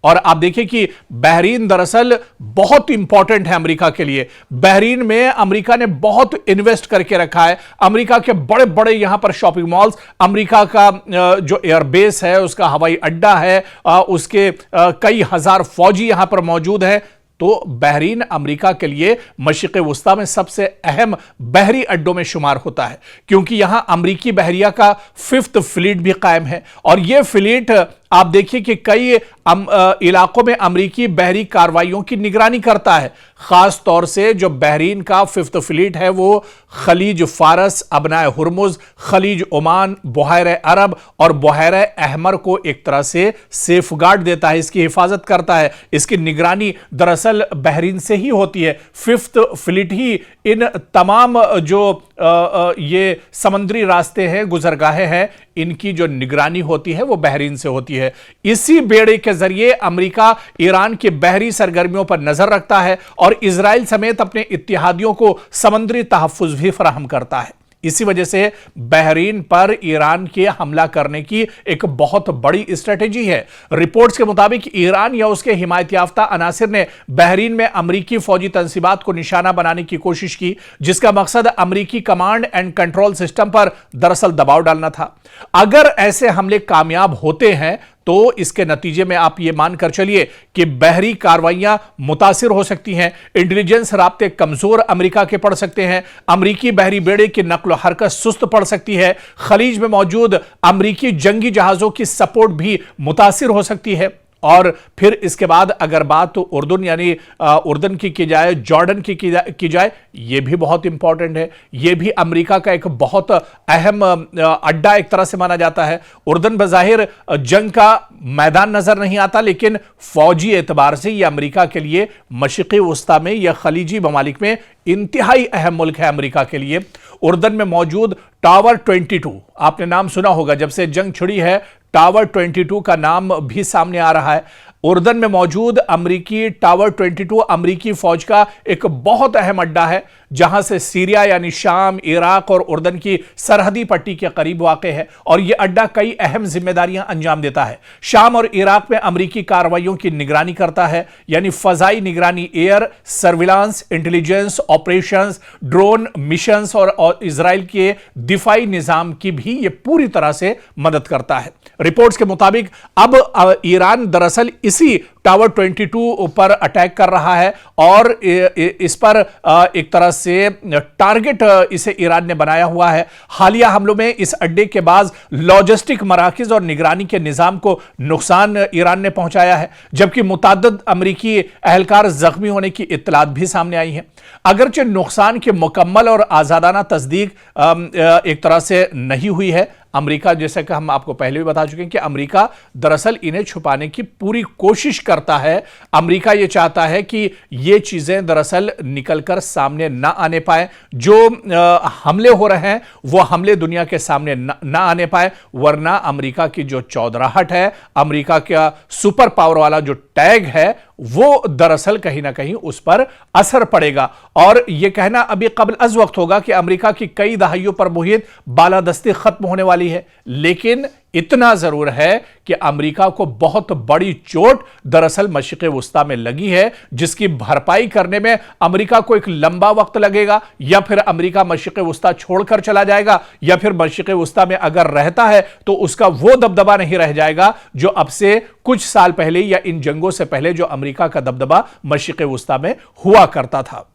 और आप देखिए कि बहरीन दरअसल बहुत इंपॉर्टेंट है अमेरिका के लिए। बहरीन में अमेरिका ने बहुत इन्वेस्ट करके रखा है। अमेरिका के बड़े बड़े यहां पर शॉपिंग मॉल्स, अमेरिका का जो एयरबेस है, उसका हवाई अड्डा है, उसके कई हजार फौजी यहां पर मौजूद हैं। तो बहरीन अमेरिका के लिए मशरिक़ वुस्ता में सबसे अहम बहरी अड्डों में शुमार होता है, क्योंकि यहां अमेरिकी बहरिया का 5th फ्लीट भी कायम है। और यह फ्लीट आप देखिए कि कई इलाकों में अमेरिकी बहरी कार्रवाइयों की निगरानी करता है। खास तौर से जो बहरीन का 5th फ्लीट है वो खलीज फारस, अबनाए हुर्मुज, खलीज ओमान, बहर अरब और बहर अहमर को एक तरह से सेफगार्ड देता है, इसकी हिफाजत करता है। इसकी निगरानी दरअसल बहरीन से ही होती है। 5th फ्लीट ही इन तमाम जो ये समुद्री रास्ते हैं, गुजरगाहें हैं, इनकी जो निगरानी होती है वो बहरीन से होती है। इसी बेड़े के जरिए अमेरिका ईरान की बहरी सरगर्मियों पर नजर रखता है और इजराइल समेत अपने इत्तेहादियों को समुद्री तहफ्फुज़ भी फराहम करता है। इसी वजह से बहरीन पर ईरान के हमला करने की एक बहुत बड़ी स्ट्रेटेजी है। रिपोर्ट्स के मुताबिक ईरान या उसके हिमायत याफ्ता अनासिर ने बहरीन में अमरीकी फौजी तंसीबात को निशाना बनाने की कोशिश की, जिसका मकसद अमरीकी कमांड एंड कंट्रोल सिस्टम पर दरअसल दबाव डालना था। अगर ऐसे हमले कामयाब होते हैं तो इसके नतीजे में आप यह मानकर चलिए कि बहरी कार्रवाइयां मुतासिर हो सकती हैं, इंटेलिजेंस राब्ते कमजोर अमेरिका के पड़ सकते हैं, अमेरिकी बहरी बेड़े की नक्ल हरकत सुस्त पड़ सकती है, खलीज में मौजूद अमेरिकी जंगी जहाजों की सपोर्ट भी मुतासिर हो सकती है। और फिर इसके बाद अगर बात तो उर्दन यानी उर्दन की जाए, जॉर्डन की जाए, यह भी बहुत इंपॉर्टेंट है। यह भी अमेरिका का एक बहुत अहम अड्डा एक तरह से माना जाता है। उर्दन बज़ाहिर जंग का मैदान नजर नहीं आता, लेकिन फौजी एतबार से यह अमेरिका के लिए मशरिक़ वुस्ता में या खलीजी ममालिक में इंतहाई अहम मुल्क है अमेरिका के लिए। उर्दन में मौजूद टावर 22, आपने नाम सुना होगा, जब से जंग छिड़ी है टावर 22 का नाम भी सामने आ रहा है। उर्दन में मौजूद अमरीकी टावर 22 अमरीकी फौज का एक बहुत अहम अड्डा है, जहां से सीरिया यानी शाम, इराक और उर्दन की सरहदी पट्टी के करीब वाक़ है। और यह अड्डा कई अहम जिम्मेदारियां अंजाम देता है। शाम और इराक में अमरीकी कार्रवाइयों की निगरानी करता है, यानी फजाई निगरानी, air surveillance, intelligence operations, drone missions और इजराइल के दिफाई निजाम की भी यह पूरी तरह से मदद करता है। रिपोर्ट्स के मुताबिक अब ईरान दरअसल इसी टावर 22 पर अटैक कर रहा है और इस पर एक तरह से टारगेट इसे ईरान ने बनाया हुआ है। हालिया हमलों में इस अड्डे के बाद लॉजिस्टिक मराकज और निगरानी के निजाम को नुकसान ईरान ने पहुंचाया है, जबकि मुताद्दद अमरीकी एहलकार जख्मी होने की इत्तलात भी सामने आई है। अगरचे नुकसान की मुकम्मल और आजादाना तस्दीक एक तरह से नहीं हुई है। अमेरिका, जैसे कि हम आपको पहले भी बता चुके हैं कि अमेरिका दरअसल इन्हें छुपाने की पूरी कोशिश करता है। अमेरिका यह चाहता है कि ये चीजें दरअसल निकलकर सामने ना आने पाए। जो हमले हो रहे हैं वो हमले दुनिया के सामने ना आने पाए, वरना अमेरिका की जो चौधराहट है, अमेरिका का सुपर पावर वाला जो टैग है, वो दरअसल कहीं ना कहीं उस पर असर पड़ेगा। और यह कहना अभी कबल अज वक्त होगा कि अमेरिका की कई दहाइयों पर मुहित बालादस्ती खत्म होने वाली है, लेकिन इतना जरूर है कि अमेरिका को बहुत बड़ी चोट दरअसल मशरिक़ वुस्ता में लगी है, जिसकी भरपाई करने में अमेरिका को एक लंबा वक्त लगेगा। या फिर अमेरिका मशरिक़ वुस्ता छोड़कर चला जाएगा, या फिर मशरिक़ वुस्ता में अगर रहता है तो उसका वो दबदबा नहीं रह जाएगा जो अब से कुछ साल पहले या इन जंगों से पहले जो अमेरिका का दबदबा मशरिक़ वुस्ता में हुआ करता था।